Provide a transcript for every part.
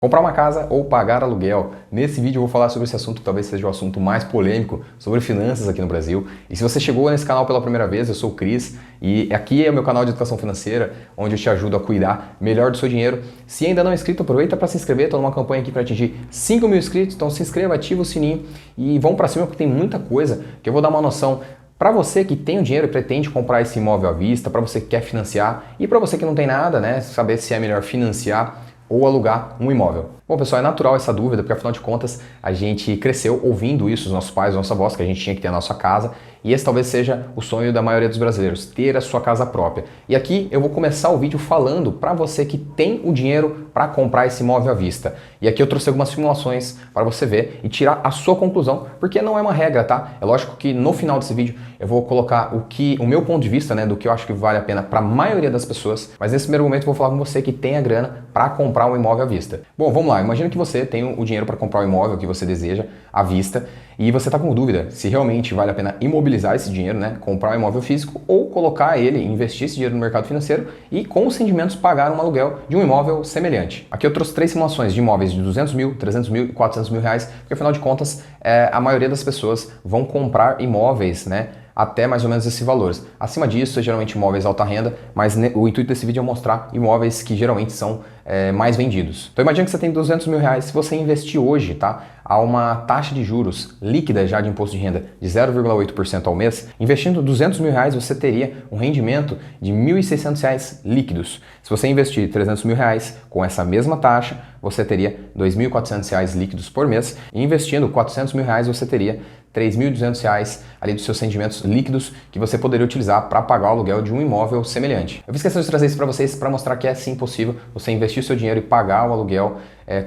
Comprar uma casa ou pagar aluguel? Nesse vídeo eu vou falar sobre esse assunto que talvez seja o assunto mais polêmico sobre finanças aqui no Brasil. E se você chegou nesse canal pela primeira vez, eu sou o Cris e aqui é o meu canal de educação financeira, onde eu te ajudo a cuidar melhor do seu dinheiro. Se ainda não é inscrito, aproveita para se inscrever, estou numa campanha aqui para atingir 5 mil inscritos, então se inscreva, ativa o sininho e vamos para cima porque tem muita coisa que eu vou dar uma noção para você que tem o dinheiro e pretende comprar esse imóvel à vista, para você que quer financiar e para você que não tem nada, né, saber se é melhor financiar ou alugar um imóvel. Bom, pessoal, é natural essa dúvida, porque afinal de contas a gente cresceu ouvindo isso, os nossos pais, nossa avós, que a gente tinha que ter a nossa casa, e esse talvez seja o sonho da maioria dos brasileiros, ter a sua casa própria. E aqui eu vou começar o vídeo falando para você que tem o dinheiro para comprar esse imóvel à vista. E aqui eu trouxe algumas simulações para você ver e tirar a sua conclusão, porque não é uma regra, tá? É lógico que no final desse vídeo eu vou colocar o meu ponto de vista, né, do que eu acho que vale a pena para a maioria das pessoas, mas nesse primeiro momento eu vou falar com você que tem a grana para comprar um imóvel à vista. Bom, vamos lá. Imagina que você tem o dinheiro para comprar o imóvel que você deseja à vista e você está com dúvida se realmente vale a pena imobilizar esse dinheiro, né, comprar um imóvel físico ou colocar ele, investir esse dinheiro no mercado financeiro e com os rendimentos pagar um aluguel de um imóvel semelhante. Aqui eu trouxe 3 simulações de imóveis de 200 mil, 300 mil e 400 mil reais, porque afinal de contas a maioria das pessoas vão comprar imóveis, né, até mais ou menos esses valores. Acima disso, é geralmente imóveis alta renda, mas o intuito desse vídeo é mostrar imóveis que geralmente são mais vendidos. Então imagina que você tem 200 mil reais, se você investir hoje, tá, a uma taxa de juros líquida já de imposto de renda de 0,8% ao mês, investindo 200 mil reais você teria um rendimento de R$ 1.600 líquidos. Se você investir 300 mil reais com essa mesma taxa, você teria R$ 2.400 líquidos por mês, e investindo 400 mil reais você teria R$ 3.200 ali dos seus rendimentos líquidos que você poderia utilizar para pagar o aluguel de um imóvel semelhante. Eu fiz questão de trazer isso para vocês para mostrar que é sim possível você investir o seu dinheiro e pagar o aluguel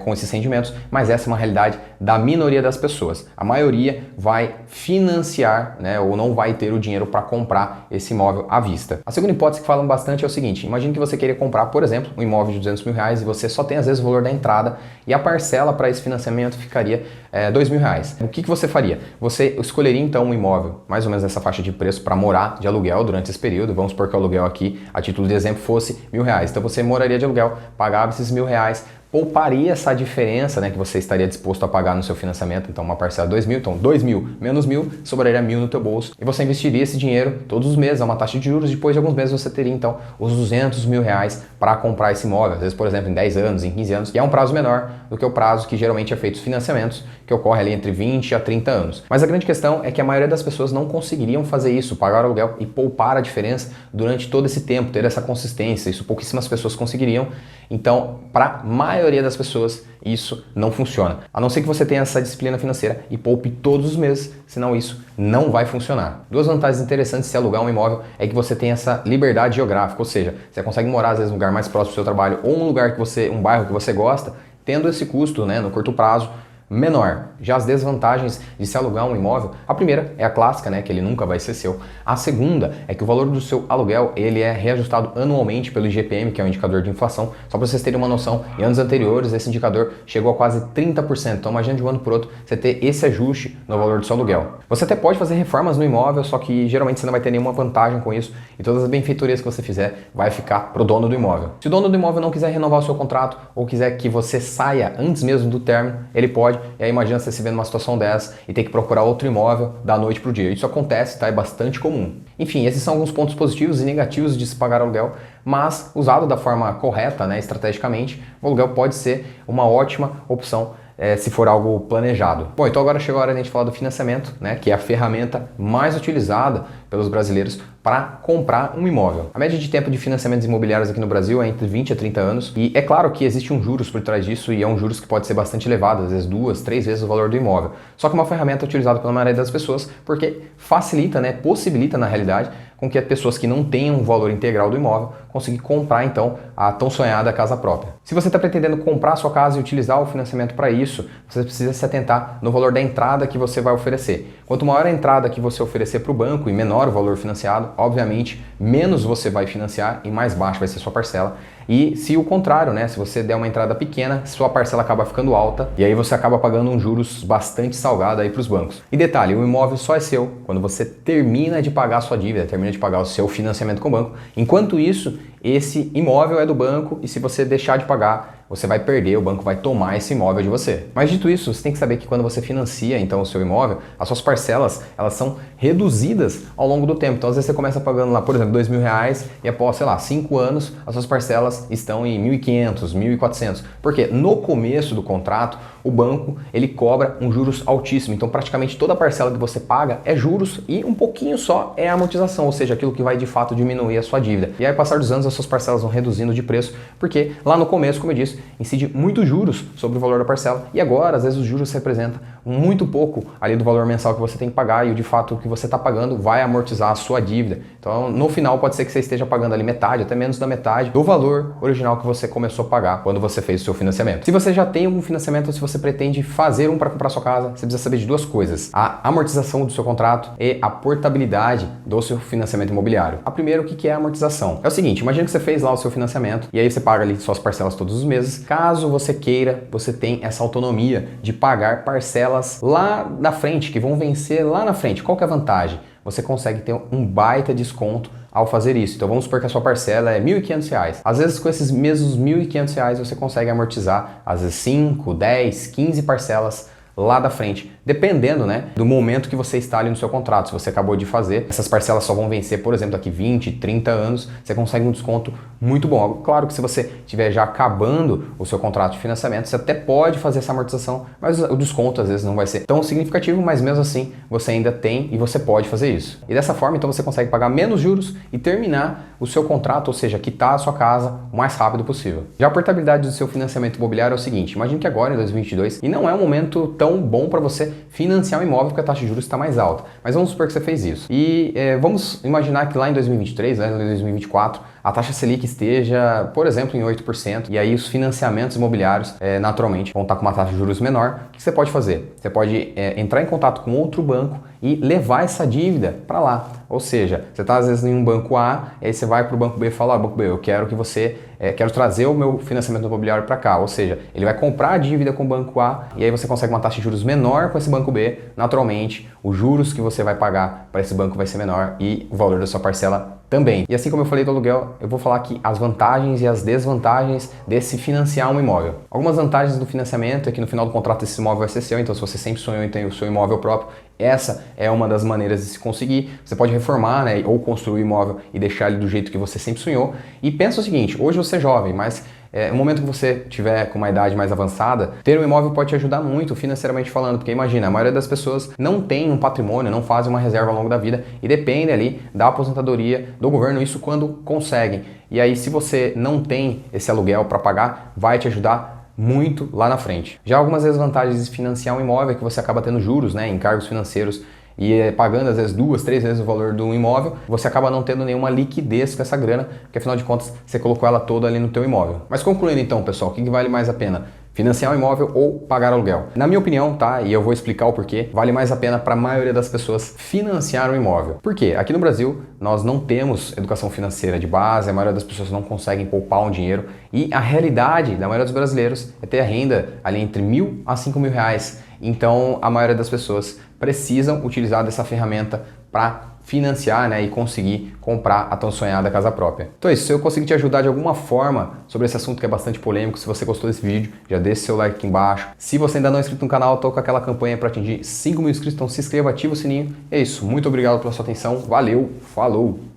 com esses rendimentos, mas essa é uma realidade da minoria das pessoas. A maioria vai financiar, né, ou não vai ter o dinheiro para comprar esse imóvel à vista. A segunda hipótese que falam bastante é o seguinte: imagine que você queria comprar, por exemplo, um imóvel de 200 mil reais e você só tem às vezes o valor da entrada e a parcela para esse financiamento ficaria R$ 2 mil reais. O que você faria? Você escolheria então um imóvel mais ou menos nessa faixa de preço para morar de aluguel durante esse período. Vamos supor que o aluguel aqui, a título de exemplo, fosse R$ 1.000. Então você moraria de aluguel, pagava esses R$ 1.000, pouparia essa diferença, né, que você estaria disposto a pagar no seu financiamento, então uma parcela de 2 mil, então 2 mil menos 1.000, sobraria 1.000 no teu bolso, e você investiria esse dinheiro todos os meses a uma taxa de juros. Depois de alguns meses você teria então os 200 mil reais para comprar esse imóvel, às vezes, por exemplo, em 10 anos, em 15 anos, que é um prazo menor do que o prazo que geralmente é feito os financiamentos, que ocorre ali entre 20 a 30 anos. Mas a grande questão é que a maioria das pessoas não conseguiriam fazer isso, pagar o aluguel e poupar a diferença durante todo esse tempo, ter essa consistência. Isso pouquíssimas pessoas conseguiriam. Então, para a maioria das pessoas, isso não funciona. A não ser que você tenha essa disciplina financeira e poupe todos os meses, senão isso não vai funcionar. Duas vantagens interessantes de se alugar um imóvel é que você tem essa liberdade geográfica, ou seja, você consegue morar às vezes num lugar mais próximo do seu trabalho ou um lugar que um bairro que você gosta, tendo esse custo, né, no curto prazo menor. Já as desvantagens de se alugar um imóvel, a primeira é a clássica, né, que ele nunca vai ser seu. A segunda é que o valor do seu aluguel ele é reajustado anualmente pelo IGPM, que é o indicador de inflação. Só para vocês terem uma noção, em anos anteriores esse indicador chegou a quase 30%. Então imagina de um ano para o outro você ter esse ajuste no valor do seu aluguel. Você até pode fazer reformas no imóvel, só que geralmente você não vai ter nenhuma vantagem com isso e todas as benfeitorias que você fizer vai ficar pro dono do imóvel. Se o dono do imóvel não quiser renovar o seu contrato ou quiser que você saia antes mesmo do término, ele pode. E aí imagina você se vendo numa situação dessa e ter que procurar outro imóvel da noite para o dia. Isso acontece, tá? É bastante comum. Enfim, esses são alguns pontos positivos e negativos de se pagar aluguel, mas usado da forma correta, né, estrategicamente, o aluguel pode ser uma ótima opção se for algo planejado. Bom, então agora chegou a hora de a gente falar do financiamento, né, que é a ferramenta mais utilizada pelos brasileiros para comprar um imóvel. A média de tempo de financiamentos imobiliários aqui no Brasil é entre 20 a 30 anos e é claro que existe um juros por trás disso e é um juros que pode ser bastante elevado, às vezes 2, 3 vezes o valor do imóvel. Só que é uma ferramenta utilizada pela maioria das pessoas porque facilita, né, possibilita na realidade com que as pessoas que não tenham o valor integral do imóvel consigam comprar então a tão sonhada casa própria. Se você está pretendendo comprar a sua casa e utilizar o financiamento para isso, você precisa se atentar no valor da entrada que você vai oferecer. Quanto maior a entrada que você oferecer para o banco e menor o valor financiado, obviamente menos você vai financiar e mais baixo vai ser sua parcela. E se o contrário, né, se você der uma entrada pequena, sua parcela acaba ficando alta e aí você acaba pagando um juros bastante salgado aí para os bancos. E detalhe, o imóvel só é seu quando você termina de pagar a sua dívida, termina de pagar o seu financiamento com o banco. Enquanto isso, esse imóvel é do banco e se você deixar de pagar, você vai perder, o banco vai tomar esse imóvel de você. Mas dito isso, você tem que saber que quando você financia então o seu imóvel, as suas parcelas, elas são reduzidas ao longo do tempo. Então às vezes você começa pagando lá, por exemplo, R$ 2.000 e após, sei lá, 5 anos, as suas parcelas estão em 1.500, 1.400. Porque no começo do contrato, o banco, ele cobra um juros altíssimo. Então praticamente toda parcela que você paga é juros e um pouquinho só é amortização, ou seja, aquilo que vai de fato diminuir a sua dívida. E aí, ao passar dos anos, as suas parcelas vão reduzindo de preço, porque lá no começo, como eu disse, incide muitos juros sobre o valor da parcela. E agora, às vezes, os juros representam muito pouco ali do valor mensal que você tem que pagar e de fato o que você está pagando vai amortizar a sua dívida. Então, no final, pode ser que você esteja pagando ali metade, até menos da metade do valor original que você começou a pagar quando você fez o seu financiamento. Se você já tem algum financiamento ou se você pretende fazer um para comprar sua casa, você precisa saber de duas coisas: a amortização do seu contrato e a portabilidade do seu financiamento imobiliário. A primeira, o que é a amortização? É o seguinte, imagina que você fez lá o seu financiamento e aí você paga ali suas parcelas todos os meses. Caso você queira, você tem essa autonomia de pagar parcelas lá na frente, que vão vencer lá na frente. Qual que é a vantagem? Você consegue ter um baita desconto ao fazer isso. Então vamos supor que a sua parcela é R$ 1.500. Às vezes com esses mesmos R$ 1.500 você consegue amortizar às vezes 5, 10, 15 parcelas lá da frente, dependendo, né, do momento que você está ali no seu contrato. Se você acabou de fazer, essas parcelas só vão vencer, por exemplo, daqui 20, 30 anos, você consegue um desconto muito bom. Claro que se você estiver já acabando o seu contrato de financiamento, você até pode fazer essa amortização, mas o desconto às vezes não vai ser tão significativo, mas mesmo assim você ainda tem e você pode fazer isso. E dessa forma, então, você consegue pagar menos juros e terminar o seu contrato, ou seja, quitar a sua casa o mais rápido possível. Já a portabilidade do seu financiamento imobiliário é o seguinte: imagine que agora, em 2022, e não é um momento tão bom para você financiar um imóvel porque a taxa de juros está mais alta. Mas vamos supor que você fez isso. E vamos imaginar que lá em 2023, né, em 2024, a taxa Selic esteja, por exemplo, em 8%, e aí os financiamentos imobiliários, naturalmente, vão estar com uma taxa de juros menor. O que você pode fazer? Você pode entrar em contato com outro banco e levar essa dívida para lá. Ou seja, você está às vezes em um banco A, e aí você vai para o banco B e fala: banco B, eu quero que você, quero trazer o meu financiamento imobiliário para cá. Ou seja, ele vai comprar a dívida com o banco A, e aí você consegue uma taxa de juros menor com esse banco B. Naturalmente, os juros que você vai pagar para esse banco vai ser menor e o valor da sua parcela também. E assim como eu falei do aluguel, eu vou falar aqui as vantagens e as desvantagens desse financiar um imóvel. Algumas vantagens do financiamento é que no final do contrato esse imóvel vai ser seu, então se você sempre sonhou em ter o seu imóvel próprio, essa é uma das maneiras de se conseguir. Você pode reformar, né, ou construir o imóvel e deixar ele do jeito que você sempre sonhou. E pensa o seguinte: hoje você é jovem, mas no momento que você tiver com uma idade mais avançada, ter um imóvel pode te ajudar muito financeiramente falando, porque imagina, a maioria das pessoas não tem um patrimônio, não fazem uma reserva ao longo da vida e depende ali da aposentadoria do governo, isso quando conseguem. E aí, se você não tem esse aluguel para pagar, vai te ajudar muito lá na frente. Já algumas desvantagens de financiar um imóvel é que você acaba tendo juros, né, encargos financeiros, e pagando às vezes 2, 3 vezes o valor do imóvel, você acaba não tendo nenhuma liquidez com essa grana, porque afinal de contas você colocou ela toda ali no teu imóvel. Mas concluindo então, pessoal, o que vale mais a pena? Financiar um imóvel ou pagar aluguel? Na minha opinião, tá? E eu vou explicar o porquê, vale mais a pena para a maioria das pessoas financiar um imóvel. Por quê? Aqui no Brasil, nós não temos educação financeira de base, a maioria das pessoas não conseguem poupar um dinheiro e a realidade da maioria dos brasileiros é ter a renda ali entre R$ 1.000 a R$ 5.000. Então, a maioria das pessoas precisam utilizar dessa ferramenta para financiar, né, e conseguir comprar a tão sonhada casa própria. Então é isso, se eu conseguir te ajudar de alguma forma sobre esse assunto que é bastante polêmico, se você gostou desse vídeo, já deixa seu like aqui embaixo. Se você ainda não é inscrito no canal, estou com aquela campanha para atingir 5.000 inscritos, então se inscreva, ativa o sininho. É isso, muito obrigado pela sua atenção, valeu, falou!